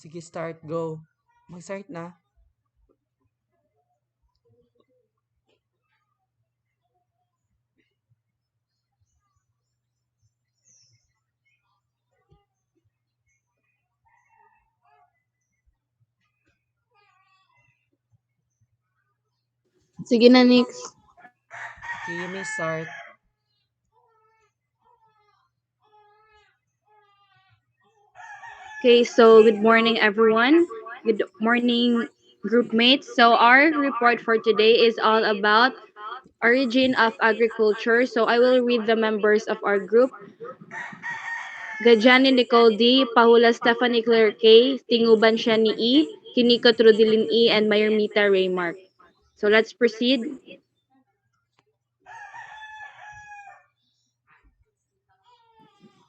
Sige, start, go. Mag-start na. Sige na, Nix. Okay, you may start. Okay, so good morning, everyone. Good morning, group mates. So our report for today is all about origin of agriculture. So I will read the members of our group. Gajani Nicole D, Pahula Stephanie Claire K, Tinguban Shani E, Kiniko Trudilin E, and Mayermita Raymark. So let's proceed.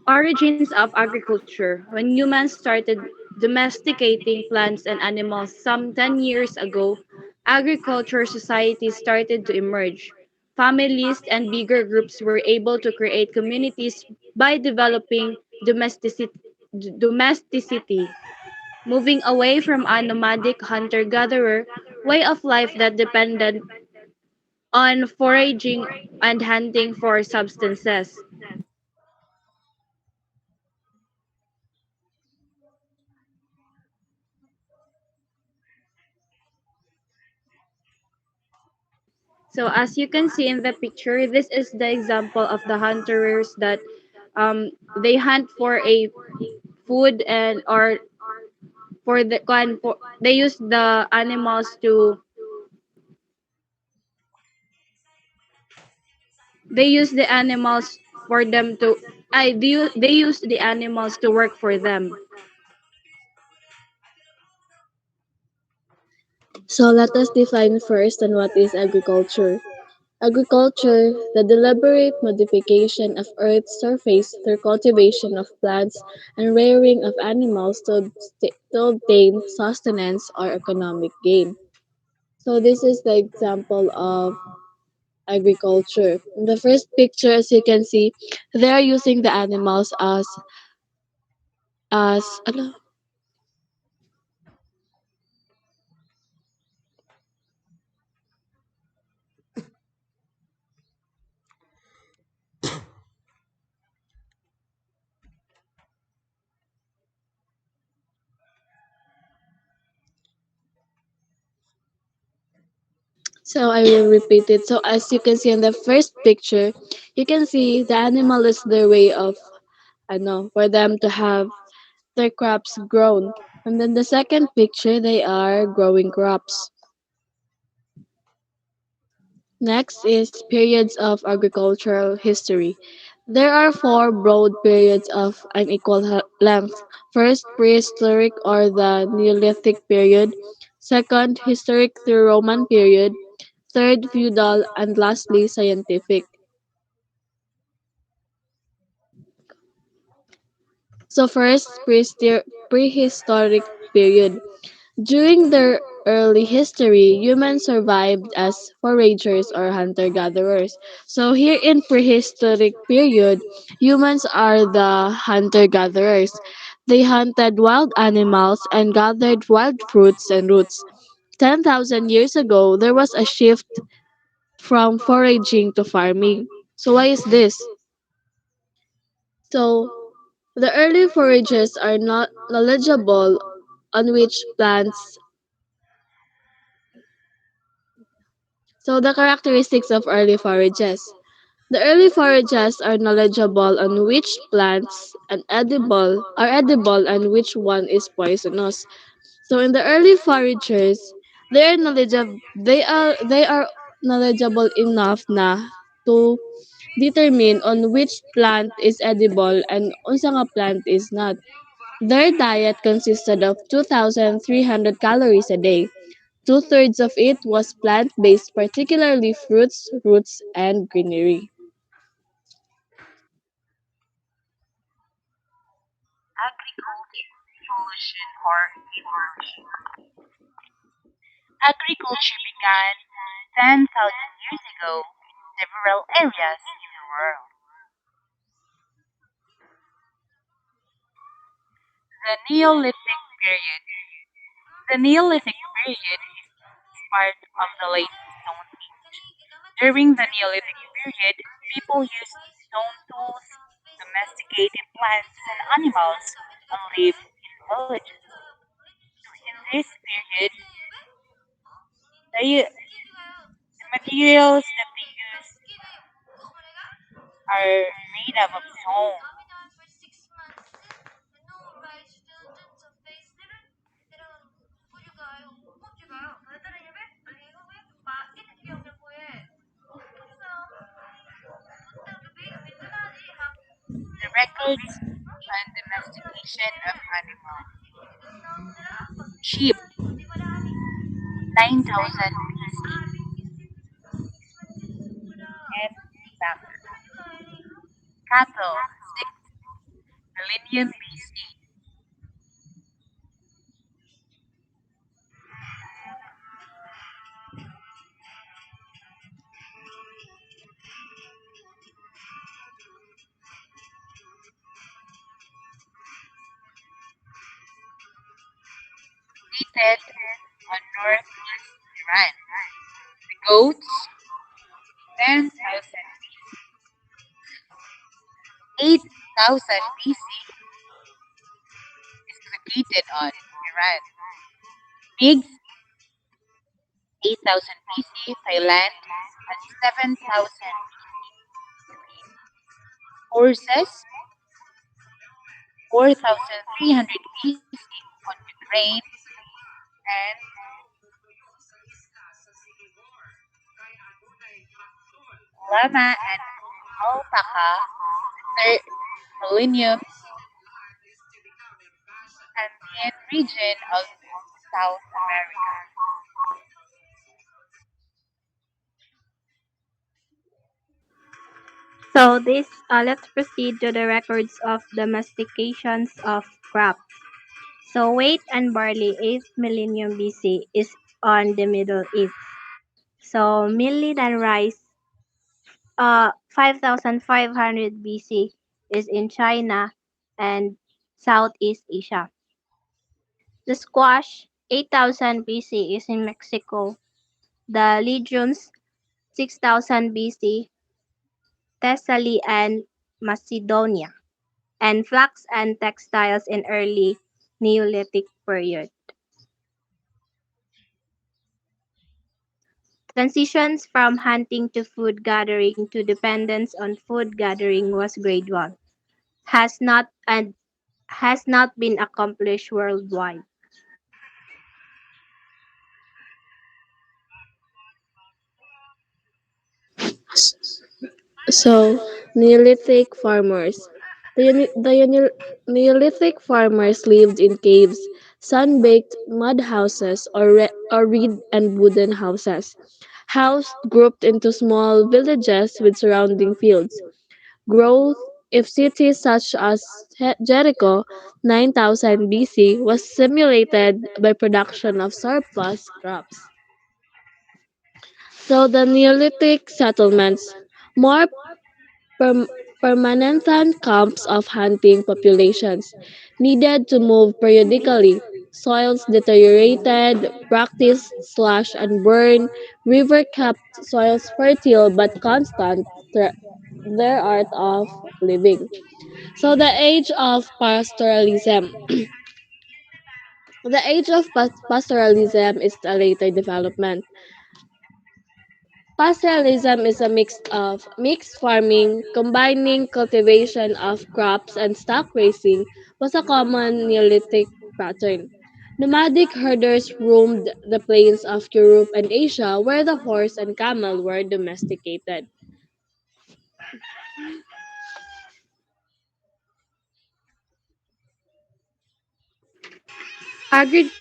Origins of agriculture. When humans started domesticating plants and animals some 10 years ago, agriculture societies started to emerge. Families and bigger groups were able to create communities by developing domesticity, moving away from a nomadic hunter-gatherer way of life that depended on foraging and hunting for substances. So as you can see in the picture, this is the example of the hunters that they hunt for a food and or for the for, they use the animals to they use the animals for them to they use the animals to work for them. So let us define first on what is agriculture. Agriculture, the deliberate modification of Earth's surface through cultivation of plants and rearing of animals to obtain sustenance or economic gain. So this is the example of agriculture. In the first picture, as you can see, they are using the animals ano, so I will repeat it. So as you can see in the first picture, you can see the animal is their way of for them to have their crops grown. And then the second picture, they are growing crops. Next is periods of agricultural history. There are four broad periods of unequal length. First, prehistoric or the Neolithic period. Second, historic through Roman period. Third, feudal. And lastly, scientific. So first, prehistoric period. During their early history, humans survived as foragers or hunter-gatherers. So here in prehistoric period, humans are the hunter-gatherers. They hunted wild animals and gathered wild fruits and roots. 10,000 years ago, there was a shift from foraging to farming. So why is this? So the early foragers are not knowledgeable on which plants. So the characteristics of early forages. The early forages are knowledgeable on which plants are edible and which one is poisonous. So in the early foragers, they are knowledgeable enough na to determine on which plant is edible and unsa nga plant is not. Their diet consisted of 2,300 calories a day. Two-thirds of it was plant-based, particularly fruits, roots, and greenery. Agriculture, evolution, or evolution. Agriculture began 10,000 years ago in several areas in the world. The Neolithic period. The Neolithic period is part of the late Stone Age. During the Neolithic period, people used stone tools, domesticated plants and animals, and lived in villages. So in this period, the materials that they use are made up of stone. The records on domestication of animals. Sheep, 9000 BC, and back. Cattle, 6 millennium BC. Dated on northeast Iran. The goats, 10,000 BC. 8,000 BC is located on Iran. Pigs, 8,000 BC, Thailand, and 7,000 BC, Spain. Horses, 4,300 BC on Ukraine, and llama and alpaca, the third millennium, Andean region of South America. So this let's proceed to the records of domestications of crops. So wheat and barley 8th millennium BC is on the Middle East. So millet and rice 5500 BC is in China and Southeast Asia. The squash 8000 BC is in Mexico. The legumes 6000 BC Thessaly and Macedonia. And flax and textiles in early Neolithic period. Transitions from hunting to food gathering to dependence on food gathering was gradual, has not and has not been accomplished worldwide. So, Neolithic farmers. Neolithic farmers lived in caves, sun-baked mud houses, or reed and wooden houses, housed grouped into small villages with surrounding fields. Growth if cities such as Jericho 9000 BC was simulated by production of surplus crops. So the Neolithic settlements, more perm- permanent camps of hunting populations, needed to move periodically. Soils deteriorated, practice slash and burn, river kept soils fertile but constant, their art of living. So the age of pastoralism. The age of pastoralism is a later development. Pastoralism is a mix of mixed farming, combining cultivation of crops and stock raising was a common Neolithic pattern. Nomadic herders roamed the plains of Europe and Asia where the horse and camel were domesticated. Agri-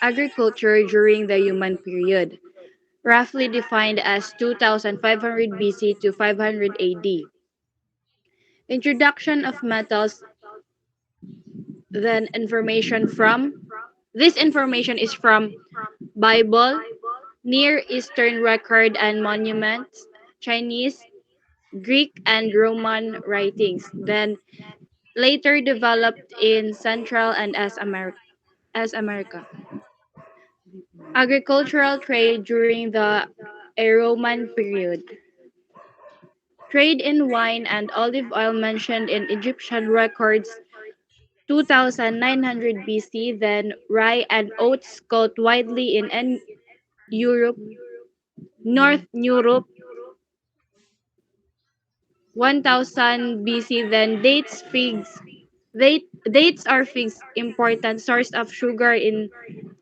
Agriculture during the human period, roughly defined as 2500 BC to 500 AD. Introduction of metals, then information from this information is from Bible, Near Eastern record and monuments, Chinese, Greek and Roman writings. Then later developed in Central and as America. Agricultural trade during the Roman period. Trade in wine and olive oil mentioned in Egyptian records 2900 BC, then rye and oats caught widely in Europe, North Europe 1000 BC, then dates are figs, important source of sugar in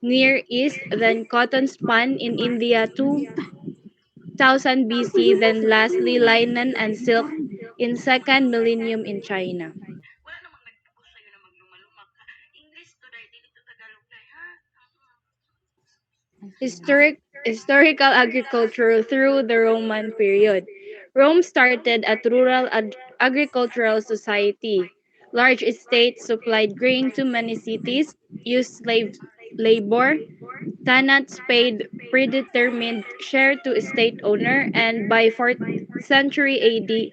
Near East, then cotton spun in India 2000 BC, then lastly linen and silk in second millennium in China. Historical agriculture through the Roman period. Rome started a rural agricultural society. Large estates supplied grain to many cities, used slave labor, tenants paid predetermined share to estate owner, and by 4th century AD,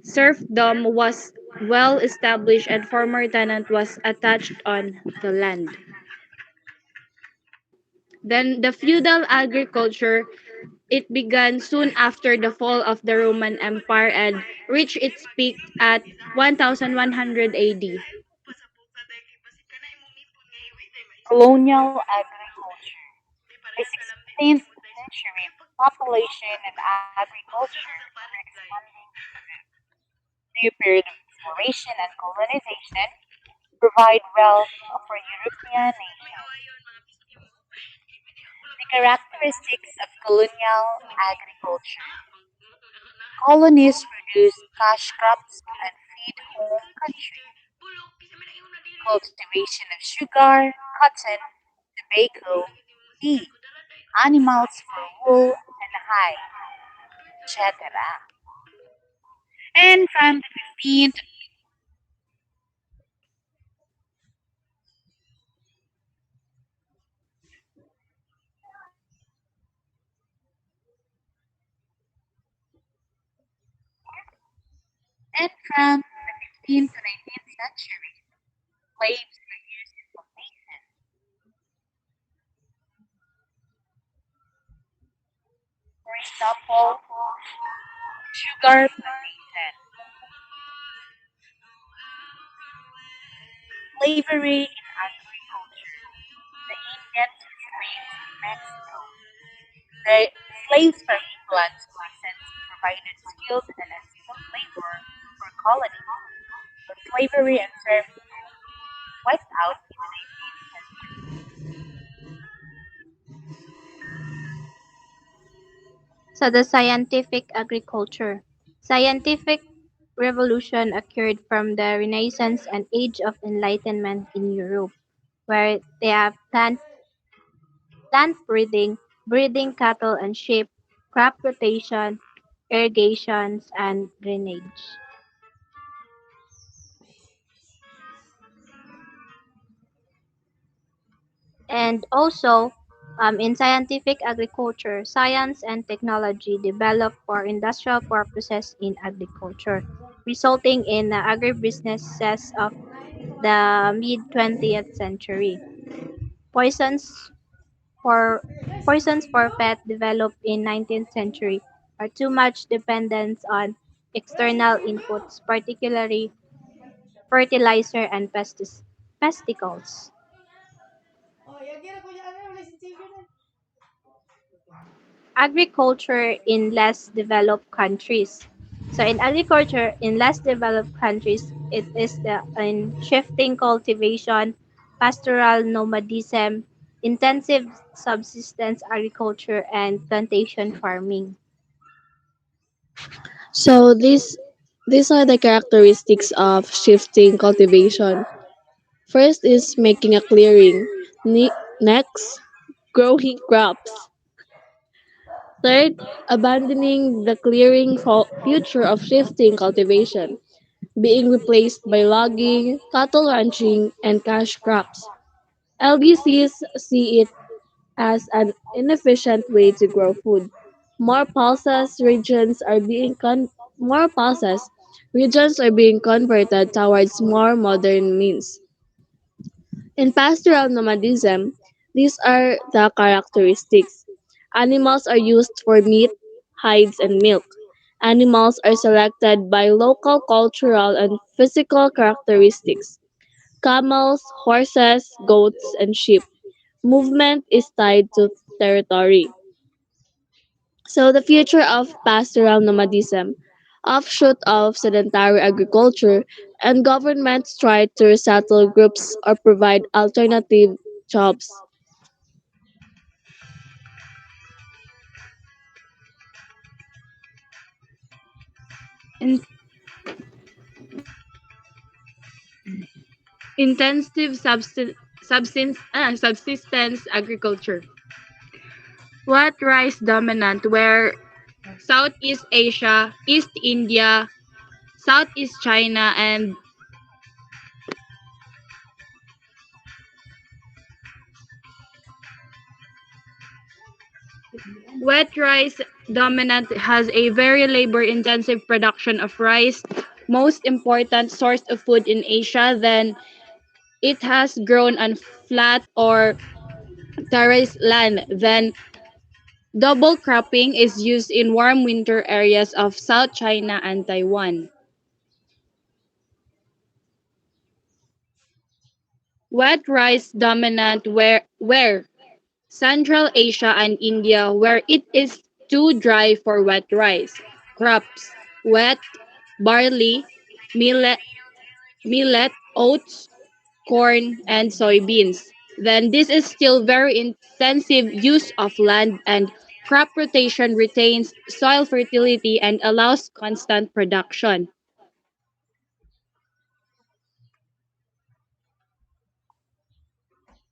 serfdom was well established and former tenant was attached on the land. Then the feudal agriculture, it began soon after the fall of the Roman Empire and reached its peak at 1100 AD. Colonial agriculture. By 16th century, population and agriculture were expanding in Europe. New period of exploration and colonization provide wealth for European nations. The characteristics of colonial agriculture. Colonies produce cash crops and feed home country. Cultivation of sugar, cotton, tobacco, tea, animals for wool and hide, etc. And from the 15th and from the 15th to 19th century, slaves were used in plantations. For example, sugar plantation. Slavery in agriculture. The Indians were slaves in Mexico. The slaves from England's peasants provided skilled and unskilled labor for colonies, but slavery and servitude wiped out in the 19th century. So the scientific agriculture. Scientific revolution occurred from the Renaissance and Age of Enlightenment in Europe, where they have plant breeding, breeding cattle and sheep, crop rotation, irrigations, and drainage. And also, in scientific agriculture, science and technology developed for industrial purposes in agriculture, resulting in the agribusinesses of the mid 20th century. Poisons for poisons for pet developed in 19th century are too much dependence on external inputs, particularly fertilizer and pesticles. Agriculture in less developed countries. So in agriculture in less developed countries, it is the in shifting cultivation, pastoral nomadism, intensive subsistence agriculture, and plantation farming. So these are the characteristics of shifting cultivation. First is making a clearing. Next, growing crops. Third, abandoning the clearing future of shifting cultivation, being replaced by logging, cattle ranching, and cash crops. LDCs see it as an inefficient way to grow food. More pulses regions are being more pulses Regions are being converted towards more modern means. In pastoral nomadism, these are the characteristics. Animals are used for meat, hides, and milk. Animals are selected by local cultural and physical characteristics. Camels, horses, goats, and sheep. Movement is tied to territory. So the future of pastoral nomadism, offshoot of sedentary agriculture, and governments try to resettle groups or provide alternative jobs. In- Intensive subsistence agriculture. What rice dominant where Southeast Asia, East India, Southeast China, and wet rice dominant has a very labor intensive production of rice, most important source of food in Asia. Then it has grown on flat or terraced land. Then double cropping is used in warm winter areas of South China and Taiwan. Wet rice dominant where Central Asia and India where it is too dry for wet rice. Crops: wheat, barley, millet, oats, corn, and soybeans. Then this is still very intensive use of land, and crop rotation retains soil fertility and allows constant production.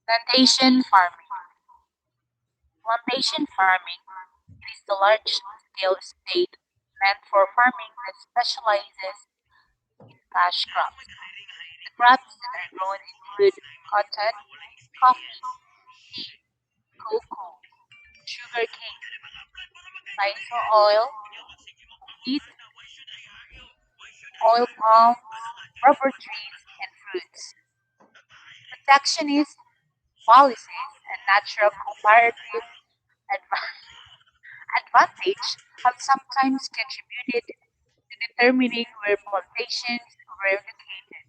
Plantation farming. Plantation farming, it is the large-scale estate meant for farming that specializes in cash crops. The crops that are grown include cotton, coffee, tea, cocoa, sugarcane, sisal oil, wheat, oil palms, rubber trees, and fruits. Protectionist policies and natural comparative adva- advantage have sometimes contributed to determining where plantations were located.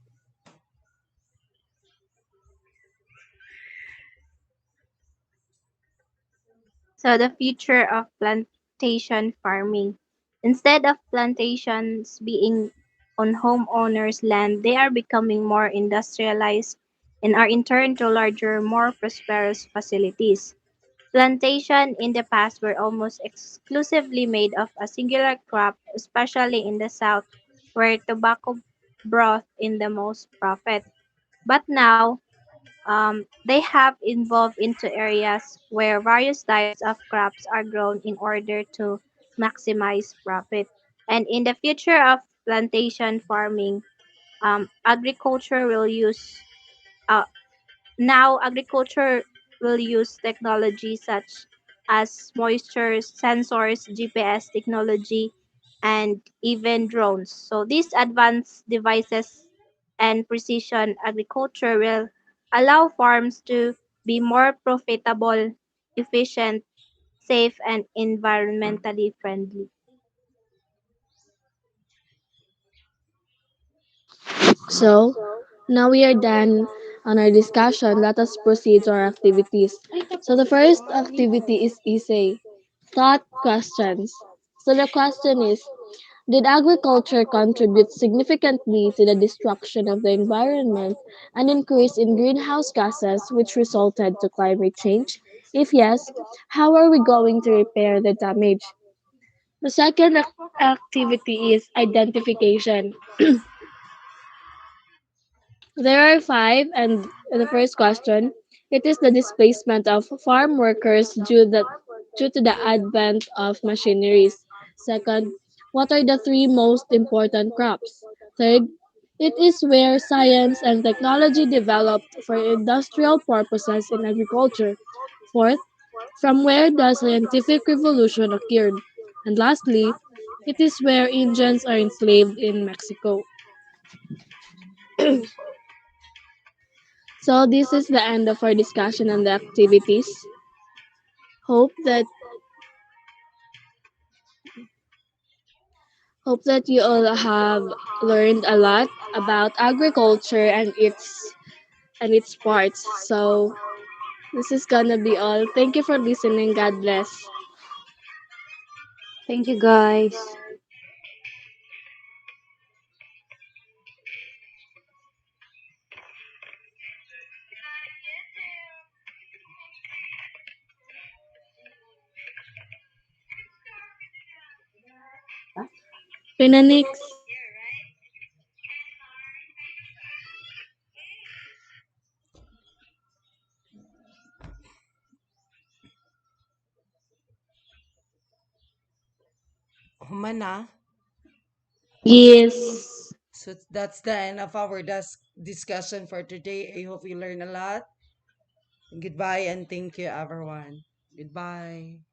So the future of plantation farming. Instead of plantations being on homeowners' land, they are becoming more industrialized and are in turn to larger, more prosperous facilities. Plantation in the past were almost exclusively made of a singular crop, especially in the South, where tobacco brought in the most profit. But now, they have evolved into areas where various types of crops are grown in order to maximize profit. And in the future of plantation farming, agriculture will use uh, now agriculture will use technology such as moisture sensors, GPS technology, and even drones. So these advanced devices and precision agriculture will allow farms to be more profitable, efficient, safe, and environmentally friendly. So, now we are done on our discussion. Let us proceed to our activities. So, the first activity is essay, thought questions. So, the question is, did agriculture contribute significantly to the destruction of the environment and increase in greenhouse gases which resulted to climate change? If yes, how are we going to repair the damage? The second activity is identification. There are five, and the first question, it is the displacement of farm workers due to the advent of machineries. Second, what are the three most important crops? Third, it is where science and technology developed for industrial purposes in agriculture. Fourth, from where the scientific revolution occurred. And lastly, It is where Indians are enslaved in Mexico. So this is the end of our discussion on the activities. Hope that hope that you all have learned a lot about agriculture and its parts. So this is gonna be all. Thank you for listening. God bless. Thank you, guys. Pinanix. Human na. Yes. So that's the end of our discussion for today. I hope you learned a lot. Goodbye and thank you, everyone. Goodbye.